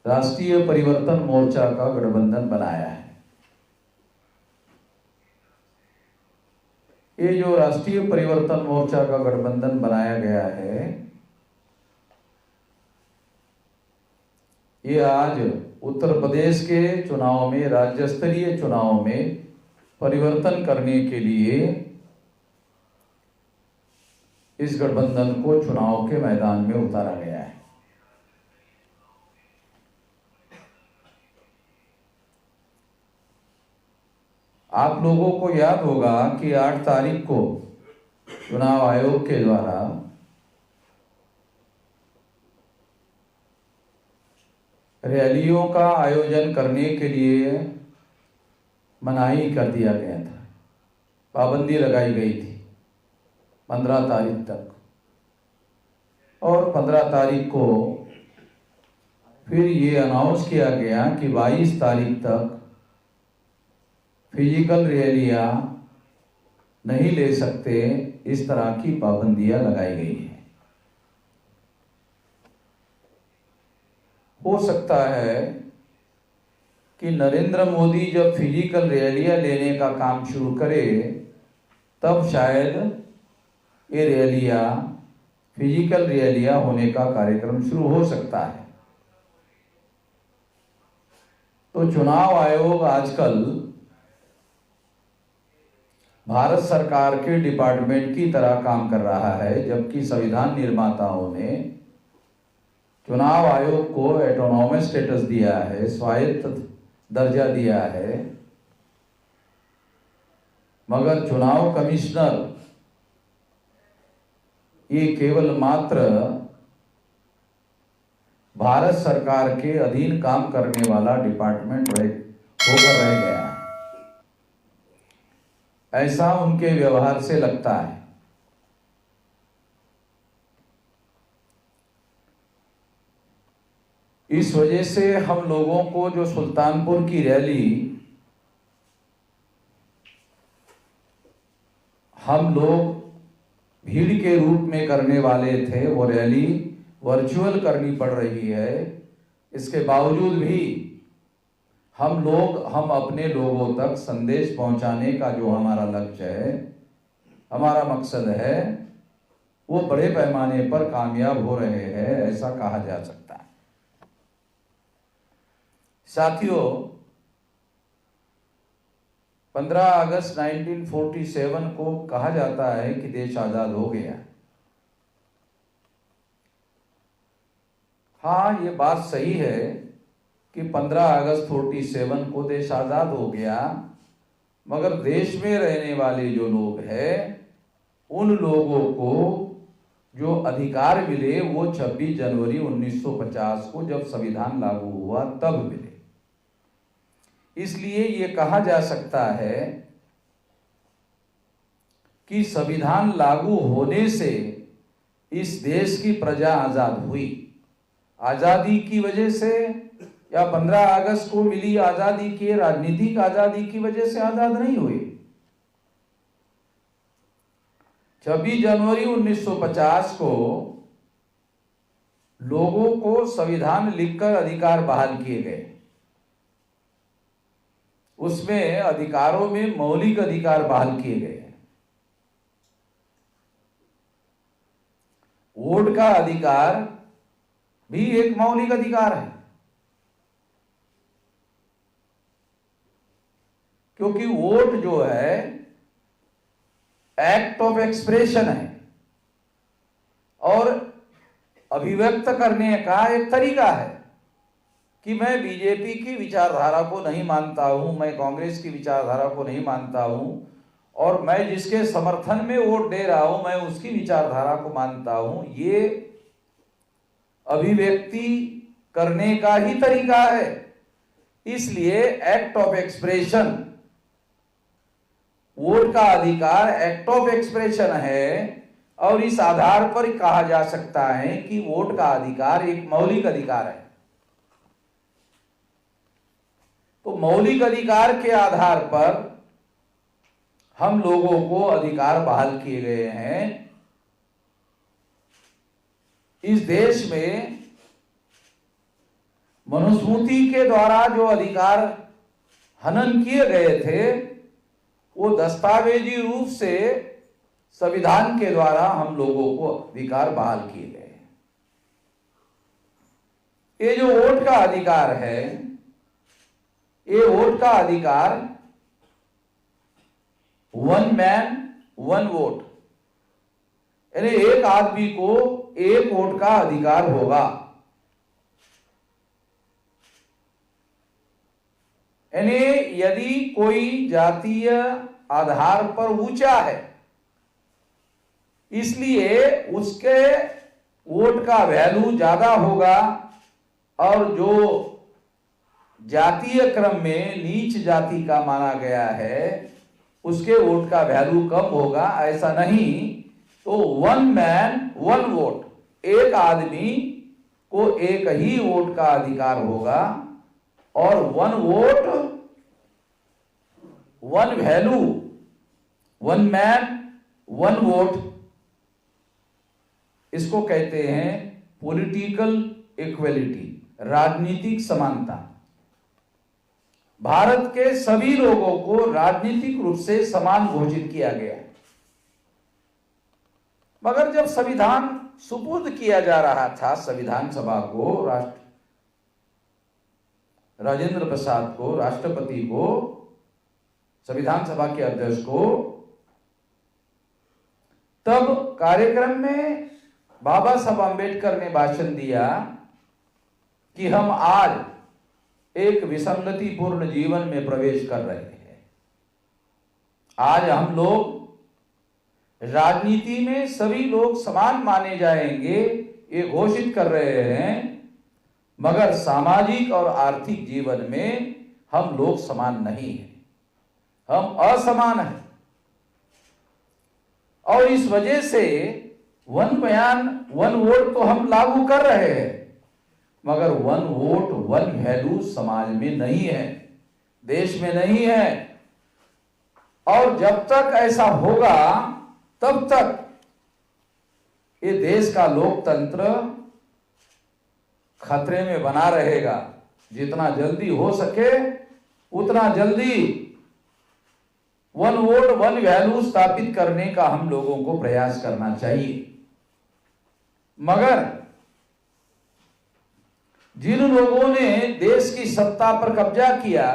राष्ट्रीय परिवर्तन मोर्चा का गठबंधन बनाया है। ये जो राष्ट्रीय परिवर्तन मोर्चा का गठबंधन बनाया गया है, ये आज उत्तर प्रदेश के चुनाव में, राज्य स्तरीय चुनाव में परिवर्तन करने के लिए इस गठबंधन को चुनाव के मैदान में उतारा गया है। आप लोगों को याद होगा कि 8 तारीख को चुनाव आयोग के द्वारा रैलियों का आयोजन करने के लिए मनाही कर दिया गया था, पाबंदी लगाई गई थी 15 तारीख तक। और 15 तारीख को फिर ये अनाउंस किया गया कि 22 तारीख तक फिजिकल रैलियां नहीं ले सकते, इस तरह की पाबंदियां लगाई गई हैं। हो सकता है कि नरेंद्र मोदी जब फिजिकल रैलियां लेने का काम शुरू करे तब शायद ये रैलियां, फिजिकल रैलियां होने का कार्यक्रम शुरू हो सकता है। तो चुनाव आयोग आजकल भारत सरकार के डिपार्टमेंट की तरह काम कर रहा है, जबकि संविधान निर्माताओं ने चुनाव आयोग को ऑटोनॉमस स्टेटस दिया है, स्वायत्त दर्जा दिया है। मगर चुनाव कमिश्नर ये केवल मात्र भारत सरकार के अधीन काम करने वाला डिपार्टमेंट होकर रह गया है, ऐसा उनके व्यवहार से लगता है। इस वजह से हम लोगों को जो सुल्तानपुर की रैली हम लोग भीड़ के रूप में करने वाले थे, वो रैली वर्चुअल करनी पड़ रही है। इसके बावजूद भी हम अपने लोगों तक संदेश पहुंचाने का जो हमारा लक्ष्य है, हमारा मकसद है, वो बड़े पैमाने पर कामयाब हो रहे हैं, ऐसा कहा जा सकता है। साथियों, 15 अगस्त 1947 को कहा जाता है कि देश आजाद हो गया। हाँ, ये बात सही है कि 15 अगस्त 47 को देश आजाद हो गया, मगर देश में रहने वाले जो लोग हैं, उन लोगों को जो अधिकार मिले वो 26 जनवरी 1950 को जब संविधान लागू हुआ तब मिले। इसलिए ये कहा जा सकता है कि संविधान लागू होने से इस देश की प्रजा आजाद हुई। आजादी की वजह से या 15 अगस्त को मिली आजादी की, राजनीतिक आजादी की वजह से आजाद नहीं हुई। 26 जनवरी 1950 को लोगों को संविधान लिखकर अधिकार बहाल किए गए। उसमें अधिकारों में मौलिक अधिकार बहाल किए गए। वोट का अधिकार भी एक मौलिक अधिकार है, क्योंकि वोट जो है एक्ट ऑफ एक्सप्रेशन है और अभिव्यक्त करने का एक तरीका है कि मैं बीजेपी की विचारधारा को नहीं मानता हूं, मैं कांग्रेस की विचारधारा को नहीं मानता हूं, और मैं जिसके समर्थन में वोट दे रहा हूं मैं उसकी विचारधारा को मानता हूं। ये अभिव्यक्ति करने का ही तरीका है। इसलिए एक्ट ऑफ एक्सप्रेशन, वोट का अधिकार एक्ट ऑफ एक्सप्रेशन है, और इस आधार पर कहा जा सकता है कि वोट का अधिकार एक मौलिक अधिकार है। तो मौलिक अधिकार के आधार पर हम लोगों को अधिकार बहाल किए गए हैं। इस देश में मनुस्मृति के द्वारा जो अधिकार हनन किए गए थे वो दस्तावेजी रूप से संविधान के द्वारा हम लोगों को अधिकार बहाल किए गए। ये जो वोट का अधिकार है, ये वोट का अधिकार वन मैन वन वोट, यानी एक आदमी को एक वोट का अधिकार होगा। यानी यदि कोई जातीय आधार पर ऊंचा है, इसलिए उसके वोट का वैल्यू ज्यादा होगा, और जो जातीय क्रम में नीच जाति का माना गया है उसके वोट का वैल्यू कम होगा। ऐसा नहीं, तो वन मैन वन वोट, एक आदमी को एक ही वोट का अधिकार होगा, और one vote one value, one man one vote, इसको कहते हैं पॉलिटिकल इक्वलिटी, राजनीतिक समानता। भारत के सभी लोगों को राजनीतिक रूप से समान घोषित किया गया है। मगर जब संविधान सुपुर्द किया जा रहा था संविधान सभा को, राजेंद्र प्रसाद को, राष्ट्रपति को, संविधान सभा के अध्यक्ष को, तब कार्यक्रम में बाबा साहब अम्बेडकर ने भाषण दिया कि हम आज एक विसंगतिपूर्ण जीवन में प्रवेश कर रहे हैं। आज हम लोग राजनीति में सभी लोग समान माने जाएंगे, ये घोषित कर रहे हैं, मगर सामाजिक और आर्थिक जीवन में हम लोग समान नहीं हैं, हम असमान हैं। और इस वजह से वन मैन वन वोट तो हम लागू कर रहे हैं, मगर वन वोट वन वैल्यू समाज में नहीं है, देश में नहीं है। और जब तक ऐसा होगा तब तक ये देश का लोकतंत्र खतरे में बना रहेगा। जितना जल्दी हो सके उतना जल्दी वन वोट वन वैल्यू स्थापित करने का हम लोगों को प्रयास करना चाहिए। मगर जिन लोगों ने देश की सत्ता पर कब्जा किया,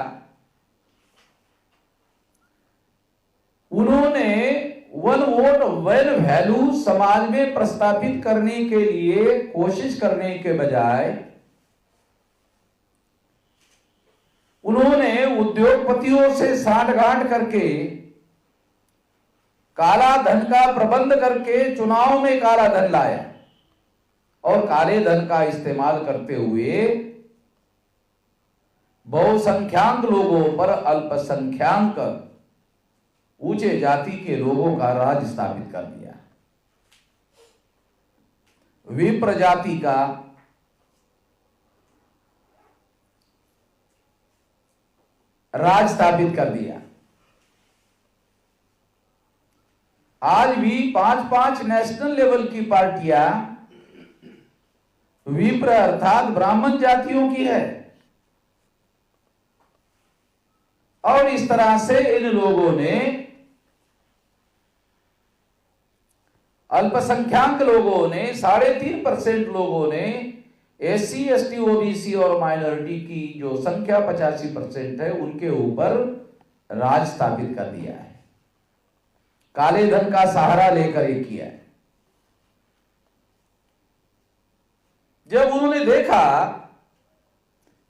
उन्होंने वन वोट वन वैल्यू समाज में प्रस्तापित करने के लिए कोशिश करने के बजाय उन्होंने उद्योगपतियों से सांठगांठ करके काला धन का प्रबंध करके चुनाव में काला धन लाया, और काले धन का इस्तेमाल करते हुए बहुसंख्याक लोगों पर अल्पसंख्याक ऊंचे जाति के लोगों का राज स्थापित कर दिया। विप्र जाति का राज स्थापित कर दिया। आज भी 5-5 नेशनल लेवल की पार्टियां विप्र अर्थात ब्राह्मण जातियों की है, और इस तरह से इन लोगों ने, अल्पसंख्याक लोगों ने, 3.5% लोगों ने SC, ST, OBC और माइनॉरिटी की जो संख्या 85% है उनके ऊपर राज स्थापित कर दिया है। काले धन का सहारा लेकर ये किया है। जब उन्होंने देखा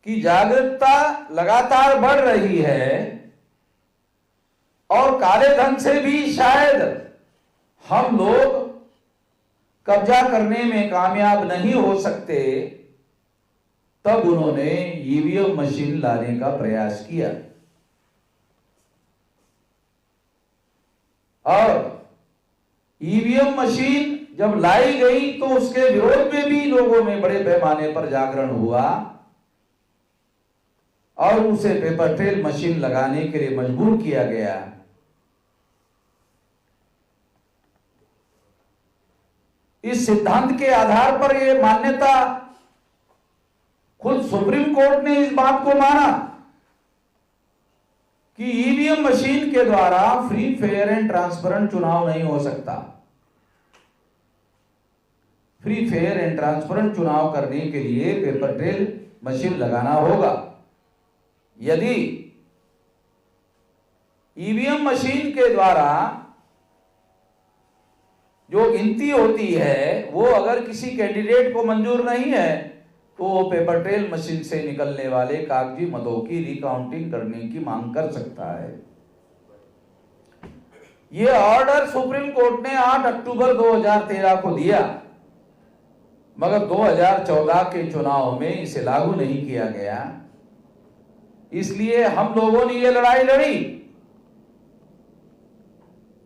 कि जागरूकता लगातार बढ़ रही है और काले धन से भी शायद हम लोग कब्जा करने में कामयाब नहीं हो सकते, तब उन्होंने ईवीएम मशीन लाने का प्रयास किया। और ईवीएम मशीन जब लाई गई तो उसके विरोध में भी लोगों में बड़े पैमाने पर जागरण हुआ और उसे पेपर ट्रेल मशीन लगाने के लिए मजबूर किया गया। इस सिद्धांत के आधार पर यह मान्यता खुद सुप्रीम कोर्ट ने इस बात को माना कि ईवीएम मशीन के द्वारा फ्री, फेयर एंड ट्रांसपेरेंट चुनाव नहीं हो सकता। फ्री, फेयर एंड ट्रांसपेरेंट चुनाव करने के लिए पेपर ट्रेल मशीन लगाना होगा। यदि ईवीएम मशीन के द्वारा जो गिनती होती है वो अगर किसी कैंडिडेट को मंजूर नहीं है तो वो पेपर ट्रेल मशीन से निकलने वाले कागजी मतों की रिकाउंटिंग करने की मांग कर सकता है। ये ऑर्डर सुप्रीम कोर्ट ने 8 अक्टूबर 2013 को दिया, मगर 2014 के चुनाव में इसे लागू नहीं किया गया। इसलिए हम लोगों ने ये लड़ाई लड़ी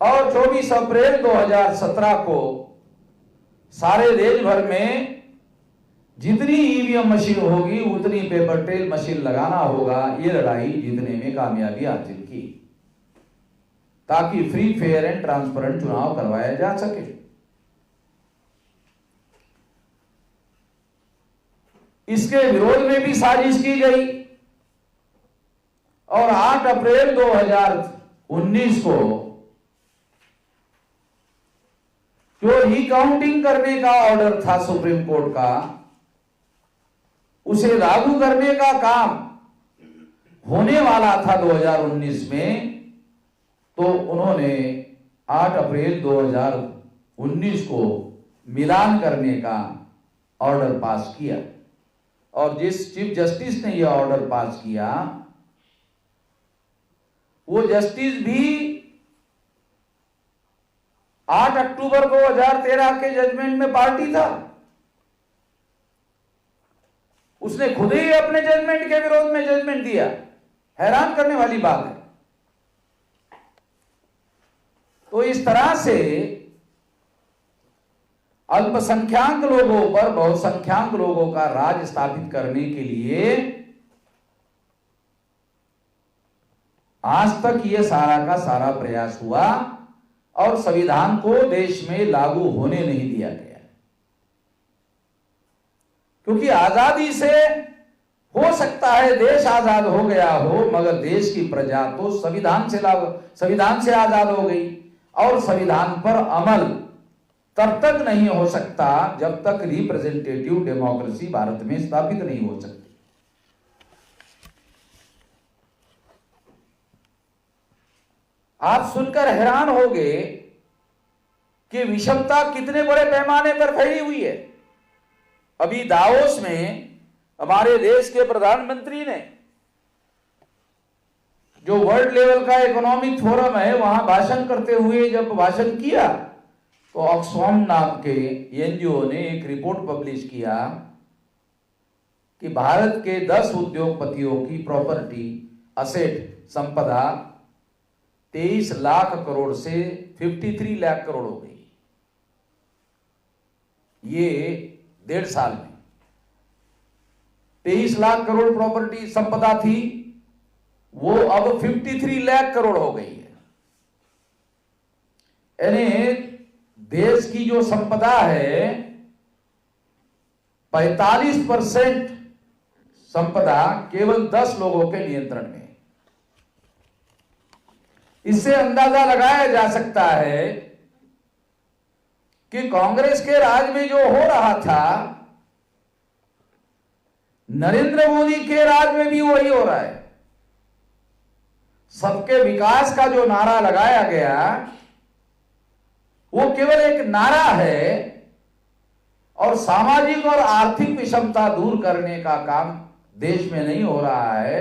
और 24 अप्रैल 2017 को सारे देश भर में जितनी ईवीएम मशीन होगी उतनी पेपर ट्रेल मशीन लगाना होगा, ये लड़ाई जीतने में कामयाबी हासिल की ताकि फ्री, फेयर एंड ट्रांसपेरेंट चुनाव करवाया जा सके। इसके विरोध में भी साजिश की गई और 8 अप्रैल 2019 को जो रिकाउंटिंग करने का ऑर्डर था सुप्रीम कोर्ट का, उसे लागू करने का काम होने वाला था 2019 में, तो उन्होंने 8 अप्रैल 2019 को मिलान करने का ऑर्डर पास किया। और जिस चीफ जस्टिस ने यह ऑर्डर पास किया वो जस्टिस भी 8 अक्टूबर 2013 के जजमेंट में पार्टी था। उसने खुद ही अपने जजमेंट के विरोध में जजमेंट दिया। हैरान करने वाली बात है। तो इस तरह से अल्पसंख्याक लोगों पर बहुसंख्याक लोगों का राज स्थापित करने के लिए आज तक ये सारा का सारा प्रयास हुआ और संविधान को देश में लागू होने नहीं दिया गया। क्योंकि आजादी से हो सकता है देश आजाद हो गया हो, मगर देश की प्रजा तो संविधान से आजाद हो गई और संविधान पर अमल तब तक नहीं हो सकता जब तक रिप्रेजेंटेटिव डेमोक्रेसी भारत में स्थापित नहीं हो सकती। आप सुनकर हैरान होंगे कि विषमता कितने बड़े पैमाने पर फैली हुई है। अभी दावोस में हमारे देश के प्रधानमंत्री ने जो वर्ल्ड लेवल का इकोनॉमिक फोरम है वहां भाषण करते हुए जब भाषण किया तो ऑक्सफैम नाम के एनजीओ ने एक रिपोर्ट पब्लिश किया कि भारत के 10 उद्योगपतियों की प्रॉपर्टी असेट संपदा 23 लाख करोड़ से 53 लाख करोड़ हो गई। ये 1.5 साल में 23 लाख करोड़ प्रॉपर्टी संपदा थी, वो अब 53 लाख करोड़ हो गई है। यानी देश की जो संपदा है 45% संपदा केवल 10 लोगों के नियंत्रण में। इससे अंदाजा लगाया जा सकता है कि कांग्रेस के राज में जो हो रहा था नरेंद्र मोदी के राज में भी वही हो रहा है। सबके विकास का जो नारा लगाया गया वो केवल एक नारा है और सामाजिक और आर्थिक विषमता दूर करने का काम देश में नहीं हो रहा है।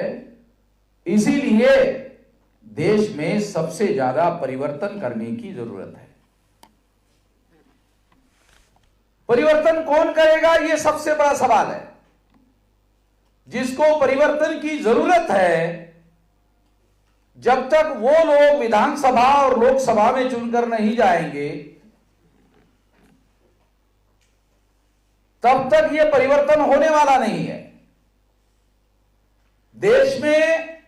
इसीलिए देश में सबसे ज्यादा परिवर्तन करने की जरूरत है। परिवर्तन कौन करेगा, यह सबसे बड़ा सवाल है। जिसको परिवर्तन की जरूरत है, जब तक वो लोग विधानसभा और लोकसभा में चुनकर नहीं जाएंगे तब तक ये परिवर्तन होने वाला नहीं है। देश में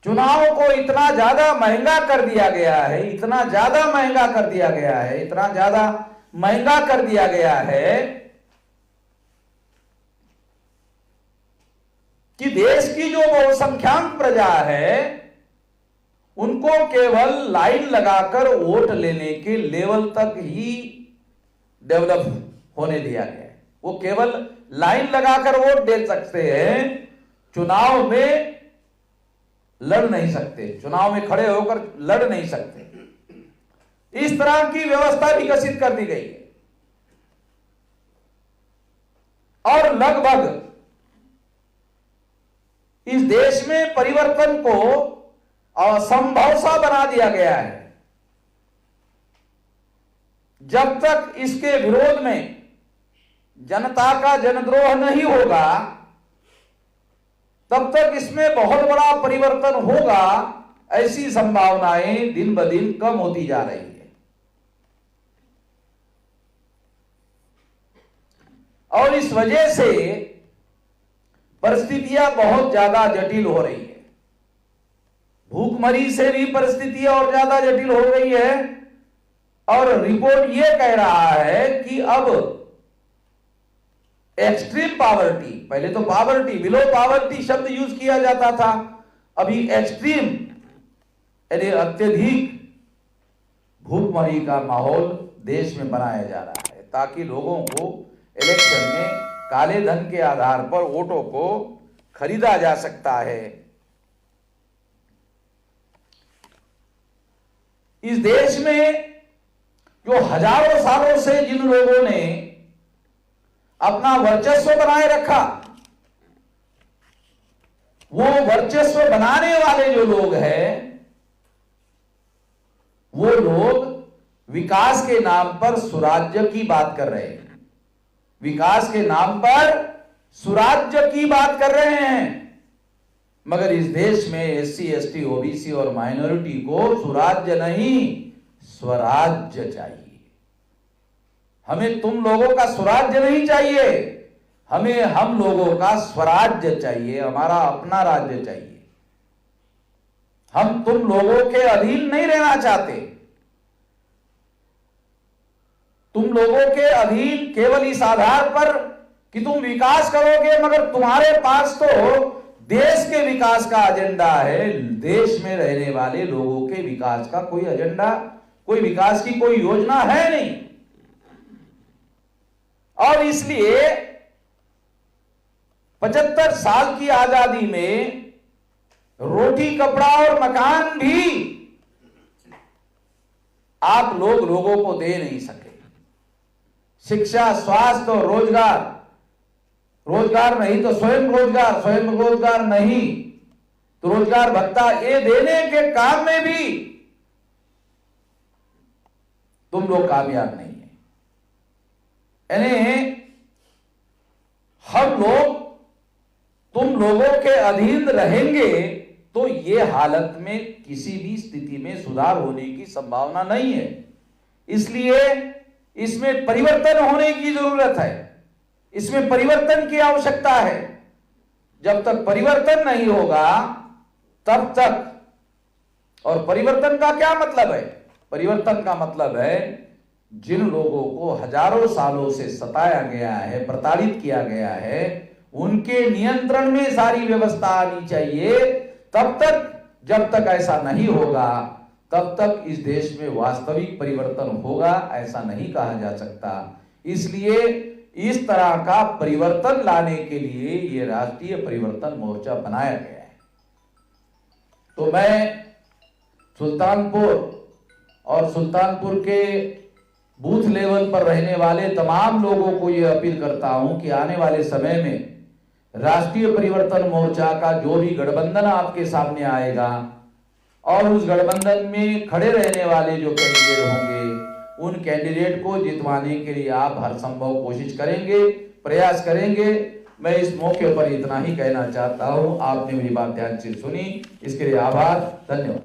चुनाव को इतना ज्यादा महंगा कर दिया गया है, इतना ज्यादा महंगा कर दिया गया है, इतना ज्यादा महंगा कर दिया गया है कि देश की जो बहुसंख्यक प्रजा है उनको केवल लाइन लगाकर वोट लेने के लेवल तक ही डेवलप होने दिया गया है। वो केवल लाइन लगाकर वोट दे सकते हैं, चुनाव में लड़ नहीं सकते, चुनाव में खड़े होकर लड़ नहीं सकते। इस तरह की व्यवस्था विकसित कर दी गई है और लगभग इस देश में परिवर्तन को असंभव सा बना दिया गया है। जब तक इसके विरोध में जनता का जनद्रोह नहीं होगा तब तक इसमें बहुत बड़ा परिवर्तन होगा, ऐसी संभावनाएं दिन ब दिन कम होती जा रही है। और इस वजह से परिस्थितियां बहुत ज्यादा जटिल हो रही है। भूखमरी से भी परिस्थितियां और ज्यादा जटिल हो रही है और रिपोर्ट यह कह रहा है कि अब एक्सट्रीम पॉवर्टी, पहले तो पॉवर्टी, बिलो पॉवर्टी शब्द यूज किया जाता था, अभी एक्सट्रीम यानी अत्यधिक भूखमरी का माहौल देश में बनाया जा रहा है ताकि लोगों को इलेक्शन में काले धन के आधार पर वोटों को खरीदा जा सकता है। इस देश में जो हजारों सालों से जिन लोगों ने अपना वर्चस्व बनाए रखा, वो वर्चस्व बनाने वाले जो लोग हैं वो लोग विकास के नाम पर सुराज्य की बात कर रहे हैं, विकास के नाम पर सुराज्य की बात कर रहे हैं। मगर इस देश में एससी, एसटी, ओबीसी और माइनॉरिटी को सुराज्य नहीं स्वराज्य चाहिए। हमें तुम लोगों का स्वराज्य नहीं चाहिए, हमें हम लोगों का स्वराज्य चाहिए, हमारा अपना राज्य चाहिए। हम तुम लोगों के अधीन नहीं रहना चाहते। तुम लोगों के अधीन केवल इस आधार पर कि तुम विकास करोगे, मगर तुम्हारे पास तो देश के विकास का एजेंडा है, देश में रहने वाले लोगों के विकास का कोई एजेंडा, कोई विकास की कोई योजना है नहीं। और इसलिए 75 साल की आजादी में रोटी, कपड़ा और मकान भी आप लोगों को दे नहीं सके। शिक्षा, स्वास्थ्य और रोजगार, रोजगार नहीं तो स्वयं रोजगार, स्वयं रोजगार नहीं तो रोजगार भत्ता, ये देने के काम में भी तुम लोग कामयाब नहीं है। यानी हम लोग तुम लोगों के अधीन रहेंगे तो ये हालत में किसी भी स्थिति में सुधार होने की संभावना नहीं है। इसलिए इसमें परिवर्तन होने की जरूरत है, इसमें परिवर्तन की आवश्यकता है। जब तक परिवर्तन नहीं होगा तब तक, और परिवर्तन का क्या मतलब है? परिवर्तन का मतलब है जिन लोगों को हजारों सालों से सताया गया है, प्रताड़ित किया गया है, उनके नियंत्रण में सारी व्यवस्था आनी चाहिए। तब तक, जब तक ऐसा नहीं होगा तब तक इस देश में वास्तविक परिवर्तन होगा ऐसा नहीं कहा जा सकता। इसलिए इस तरह का परिवर्तन लाने के लिए ये राष्ट्रीय परिवर्तन मोर्चा बनाया गया है। तो मैं सुल्तानपुर और सुल्तानपुर के बूथ लेवल पर रहने वाले तमाम लोगों को यह अपील करता हूं कि आने वाले समय में राष्ट्रीय परिवर्तन मोर्चा का जो भी गठबंधन आपके सामने आएगा और उस गठबंधन में खड़े रहने वाले जो कैंडिडेट होंगे, उन कैंडिडेट को जितवाने के लिए आप हर संभव कोशिश करेंगे, प्रयास करेंगे। मैं इस मौके पर इतना ही कहना चाहता हूं। आपने मेरी बात ध्यान से सुनी, इसके लिए आभार, धन्यवाद।